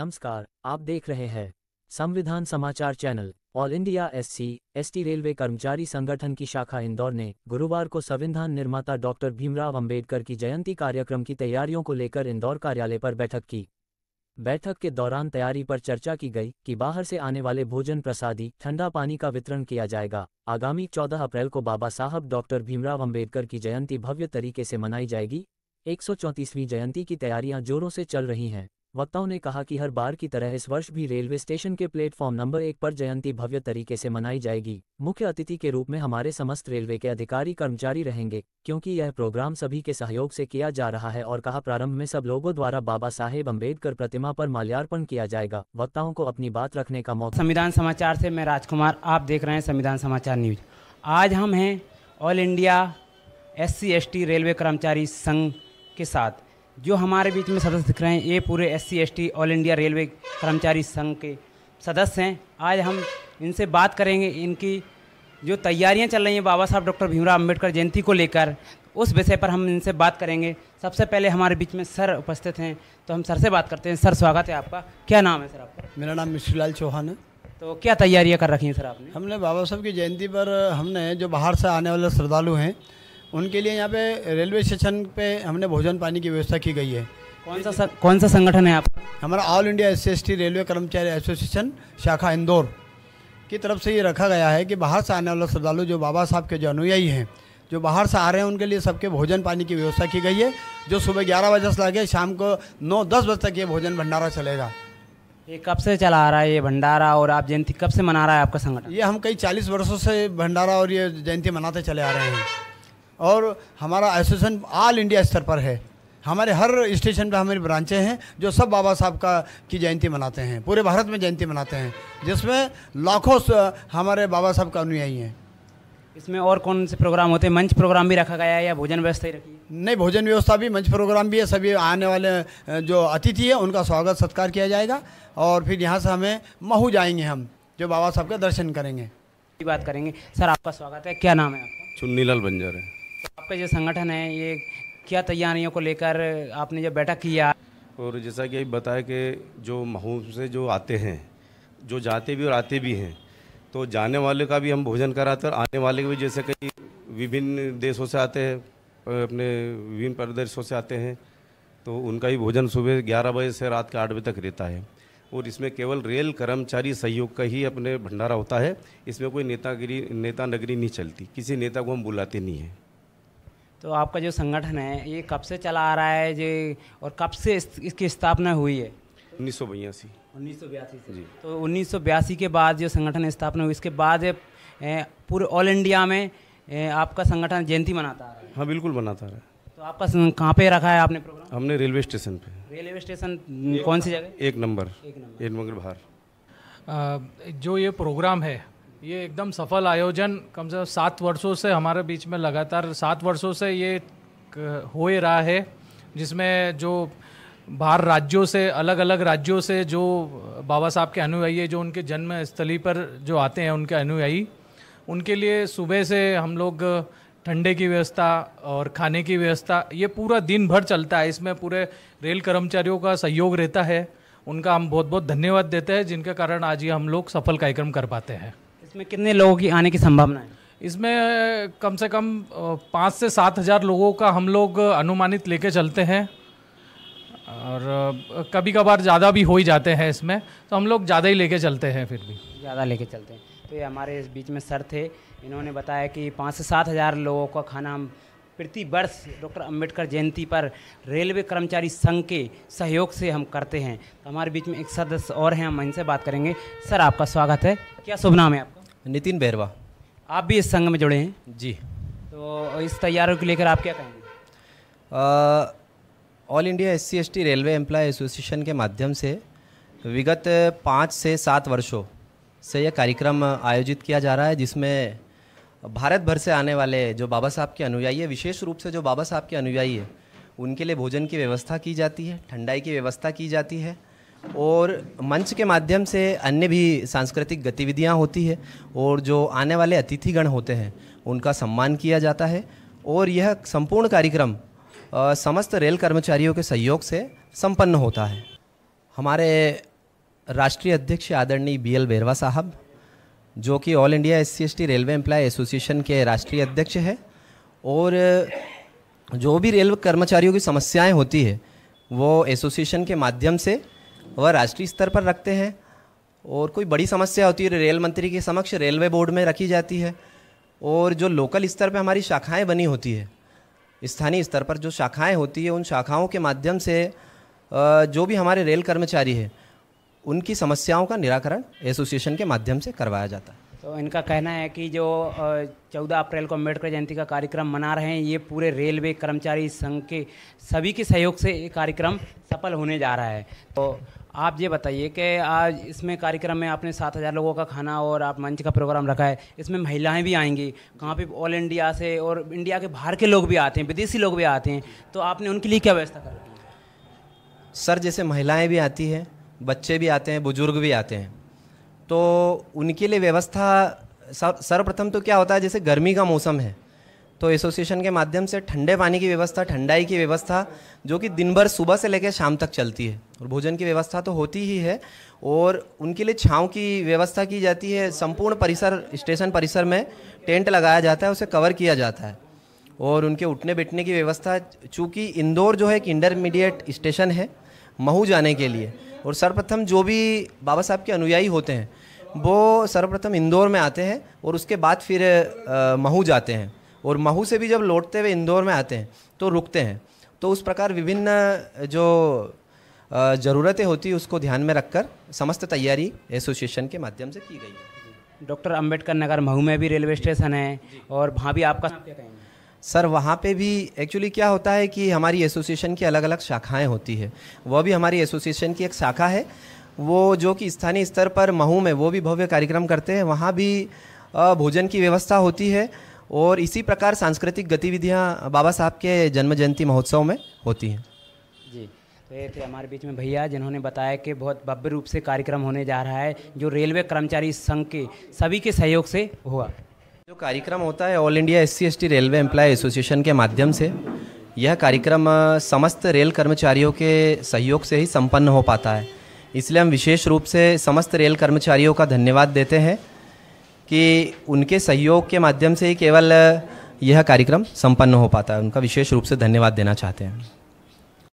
नमस्कार, आप देख रहे हैं संविधान समाचार channel. All India SC/ST railway कर्मचारी संगठन की शाखा इंदौर ने गुरुवार को संविधान निर्माता डॉक्टर भीमराव अंबेडकर की जयंती कार्यक्रम की तैयारियों को लेकर इंदौर कार्यालय पर बैठक की। बैठक के दौरान तैयारी पर चर्चा की गई कि बाहर से आने वाले भोजन प्रसादी, ठंडा पानी का वितरण किया जाएगा। आगामी 14 अप्रैल को बाबा साहब डॉक्टर भीमराव अंबेडकर की जयंती भव्य तरीके से मनाई जाएगी। 134वीं जयंती की तैयारियां जोरों से चल रही हैं। वक्ताओं ने कहा कि हर बार की तरह इस वर्ष भी रेलवे स्टेशन के प्लेटफॉर्म नंबर 1 पर जयंती भव्य तरीके से मनाई जाएगी। मुख्य अतिथि के रूप में हमारे समस्त रेलवे के अधिकारी कर्मचारी रहेंगे, क्योंकि यह प्रोग्राम सभी के सहयोग से किया जा रहा है। और कहा, प्रारंभ में सब लोगों द्वारा बाबा साहेब अम्बेडकर प्रतिमा पर माल्यार्पण किया जाएगा। वक्ताओं को अपनी बात रखने का मौका। संविधान समाचार से मैं राजकुमार, आप देख रहे हैं संविधान समाचार न्यूज। आज हम हैं ऑल इंडिया SC/ST रेलवे कर्मचारी संघ के साथ। जो हमारे बीच में सदस्य दिख रहे हैं, ये पूरे SC/ST ऑल इंडिया रेलवे कर्मचारी संघ के सदस्य हैं। आज हम इनसे बात करेंगे, इनकी जो तैयारियां चल रही हैं बाबा साहब डॉक्टर भीमराव अंबेडकर जयंती को लेकर, उस विषय पर हम इनसे बात करेंगे। सबसे पहले हमारे बीच में सर उपस्थित हैं, तो हम सर से बात करते हैं। सर, स्वागत है आपका। क्या नाम है सर आपका? मेरा नाम मिश्रीलाल चौहान है। तो क्या तैयारियाँ कर रखी हैं सर आपने? हमने बाबा साहब की जयंती पर हमने जो बाहर से आने वाले श्रद्धालु हैं उनके लिए यहाँ पे रेलवे स्टेशन पे हमने भोजन पानी की व्यवस्था की गई है। कौन सा संगठन है आपका? हमारा ऑल इंडिया SC/ST रेलवे कर्मचारी एसोसिएशन शाखा इंदौर की तरफ से ये रखा गया है कि बाहर से आने वाले श्रद्धालु जो बाबा साहब के जो अनुयायी हैं, जो बाहर से आ रहे हैं, उनके लिए सबके भोजन पानी की व्यवस्था की गई है। जो सुबह 11 बजे से लगे शाम को 9-10 बजे तक ये भोजन भंडारा चलेगा। ये कब से चला आ रहा है ये भंडारा, और आप जयंती कब से मना रहा है आपका संगठन? ये हम कई 40 वर्षों से भंडारा और ये जयंती मनाते चले आ रहे हैं, और हमारा एसोसिएशन ऑल इंडिया स्तर पर है। हमारे हर स्टेशन पर हमारी ब्रांचें हैं जो सब बाबा साहब की जयंती मनाते हैं, पूरे भारत में जयंती मनाते हैं, जिसमें लाखों हमारे बाबा साहब का अनुयायी हैं। इसमें और कौन से प्रोग्राम होते हैं? मंच प्रोग्राम भी रखा गया है या भोजन व्यवस्था ही रखी है? नहीं, भोजन व्यवस्था भी, मंच प्रोग्राम भी है। सभी आने वाले जो अतिथि है उनका स्वागत सत्कार किया जाएगा, और फिर यहाँ से हमें महू जाएंगे, हम जो बाबा साहब का दर्शन करेंगे। बात करेंगे। सर, आपका स्वागत है। क्या नाम है आपका? चुन्नीलाल बंजार है। तो आपका जो संगठन है, ये क्या तैयारियों को लेकर आपने जो बैठक किया? और जैसा कि बताया कि जो महू से जो आते हैं, जो जाते भी और आते भी हैं, तो जाने वाले का भी हम भोजन कराते हैं, और आने वाले भी, जैसे कई विभिन्न देशों से आते हैं, अपने विभिन्न प्रदेशों से आते हैं, तो उनका भी भोजन सुबह 11 बजे से रात के 8 बजे तक रहता है। और इसमें केवल रेल कर्मचारी सहयोग का ही अपने भंडारा होता है। इसमें कोई नेता नगरी नहीं चलती, किसी नेता को हम बुलाते नहीं हैं। तो आपका जो संगठन है ये कब से चला आ रहा है जी, और कब से इसकी स्थापना हुई है? 1982 से जी। तो 1982 के बाद जो संगठन स्थापना हुई, इसके बाद पूरे ऑल इंडिया में आपका संगठन जयंती मनाता है? हाँ, बिल्कुल मनाता है। तो आपका कहाँ पे रखा है आपने प्रोग्राम? हमने रेलवे स्टेशन पे। रेलवे स्टेशन कौन सी जगह? एक नंबर बाहर। जो ये प्रोग्राम है, ये एकदम सफल आयोजन कम से कम 7 वर्षों से हमारे बीच में, लगातार 7 वर्षों से ये हो ही रहा है, जिसमें जो बाहर राज्यों से, अलग अलग राज्यों से जो बाबा साहब के अनुयायी, जो उनके जन्म स्थली पर जो आते हैं उनके अनुयायी, उनके लिए सुबह से हम लोग ठंडे की व्यवस्था और खाने की व्यवस्था, ये पूरा दिन भर चलता है। इसमें पूरे रेल कर्मचारियों का सहयोग रहता है। उनका हम बहुत बहुत धन्यवाद देते हैं, जिनके कारण आज ये हम लोग सफल कार्यक्रम कर पाते हैं। इसमें कितने लोगों की आने की संभावना है? इसमें कम से कम 5 से 7 हज़ार लोगों का हम लोग अनुमानित लेके चलते हैं, और कभी कभार ज़्यादा भी हो ही जाते हैं इसमें, तो हम लोग ज़्यादा ही लेके चलते हैं, फिर भी ज़्यादा लेके चलते हैं। तो ये हमारे इस बीच में सर थे, इन्होंने बताया कि 5 से 7 हज़ार लोगों का खाना हम प्रति वर्ष डॉक्टर अंबेडकर जयंती पर रेलवे कर्मचारी संघ के सहयोग से हम करते हैं। तो हमारे बीच में एक सदस्य और हैं, हम इनसे बात करेंगे। सर, आपका स्वागत है। क्या शुभ नाम है आपका? नितिन बैरवा। आप भी इस संघ में जुड़े हैं? जी। तो इस तैयारियों को लेकर आप क्या कहेंगे? All India SC/ST railway employ association के माध्यम से विगत 5 से 7 वर्षों से यह कार्यक्रम आयोजित किया जा रहा है, जिसमें भारत भर से आने वाले जो बाबा साहब के अनुयायी है, विशेष रूप से जो बाबा साहब के अनुयायी है, उनके लिए भोजन की व्यवस्था की जाती है, ठंडाई की व्यवस्था की जाती है, और मंच के माध्यम से अन्य भी सांस्कृतिक गतिविधियां होती है, और जो आने वाले अतिथिगण होते हैं उनका सम्मान किया जाता है। और यह संपूर्ण कार्यक्रम समस्त रेल कर्मचारियों के सहयोग से संपन्न होता है। हमारे राष्ट्रीय अध्यक्ष आदरणीय BL बेरवा साहब, जो कि all India SC/ST railway employ association के राष्ट्रीय अध्यक्ष है, और जो भी रेलवे कर्मचारियों की समस्याएं होती है वो एसोसिएशन के माध्यम से वह राष्ट्रीय स्तर पर रखते हैं, और कोई बड़ी समस्या होती है रेल मंत्री के समक्ष रेलवे बोर्ड में रखी जाती है, और जो लोकल स्तर पर हमारी शाखाएं बनी होती है, स्थानीय स्तर पर जो शाखाएं होती है, उन शाखाओं के माध्यम से जो भी हमारे रेल कर्मचारी हैं उनकी समस्याओं का निराकरण एसोसिएशन के माध्यम से करवाया जाता है। तो इनका कहना है कि जो 14 अप्रैल को अम्बेडकर जयंती का कार्यक्रम मना रहे हैं, ये पूरे रेलवे कर्मचारी संघ के सभी के सहयोग से ये कार्यक्रम सफल होने जा रहा है। तो आप ये बताइए कि आज इसमें कार्यक्रम में आपने 7,000 लोगों का खाना और आप मंच का प्रोग्राम रखा है, इसमें महिलाएं भी आएंगी, कहाँ पे ऑल इंडिया से और इंडिया के बाहर के लोग भी आते हैं, विदेशी लोग भी आते हैं, तो आपने उनके लिए क्या व्यवस्था कर रखी है? सर, जैसे महिलाएं भी आती हैं, बच्चे भी आते हैं, बुजुर्ग भी आते हैं, तो उनके लिए व्यवस्था सर्वप्रथम तो क्या होता है, जैसे गर्मी का मौसम है तो एसोसिएशन के माध्यम से ठंडे पानी की व्यवस्था, ठंडाई की व्यवस्था, जो कि दिन भर सुबह से लेकर शाम तक चलती है, और भोजन की व्यवस्था तो होती ही है, और उनके लिए छांव की व्यवस्था की जाती है। संपूर्ण परिसर, स्टेशन परिसर में टेंट लगाया जाता है, उसे कवर किया जाता है, और उनके उठने बैठने की व्यवस्था, चूँकि इंदौर जो है एक इंटरमीडिएट स्टेशन है महू जाने के लिए, और सर्वप्रथम जो भी बाबा साहब के अनुयायी होते हैं वो सर्वप्रथम इंदौर में आते हैं और उसके बाद फिर महू जाते हैं, और महू से भी जब लौटते हुए इंदौर में आते हैं तो रुकते हैं। तो उस प्रकार विभिन्न जो ज़रूरतें होती है उसको ध्यान में रखकर समस्त तैयारी एसोसिएशन के माध्यम से की गई है। डॉक्टर अंबेडकर नगर महू में भी रेलवे स्टेशन है, और वहाँ भी आपका क्या कहेंगे? सर, वहाँ पे भी एक्चुअली क्या होता है कि हमारी एसोसिएशन की अलग अलग शाखाएं होती है, वह भी हमारी एसोसिएशन की एक शाखा है, वो जो कि स्थानीय स्तर पर महू में वो भी भव्य कार्यक्रम करते हैं, वहाँ भी भोजन की व्यवस्था होती है, और इसी प्रकार सांस्कृतिक गतिविधियाँ बाबा साहब के जन्म जयंती महोत्सव में होती हैं। जी, तो ये थे हमारे बीच में भैया जिन्होंने बताया कि बहुत भव्य रूप से कार्यक्रम होने जा रहा है, जो रेलवे कर्मचारी संघ के सभी के सहयोग से हुआ। जो कार्यक्रम होता है all India SC/ST railway employ association के माध्यम से, यह कार्यक्रम समस्त रेल कर्मचारियों के सहयोग से ही संपन्न हो पाता है, इसलिए हम विशेष रूप से समस्त रेल कर्मचारियों का धन्यवाद देते हैं कि उनके सहयोग के माध्यम से ही केवल यह कार्यक्रम संपन्न हो पाता है। उनका विशेष रूप से धन्यवाद देना चाहते हैं।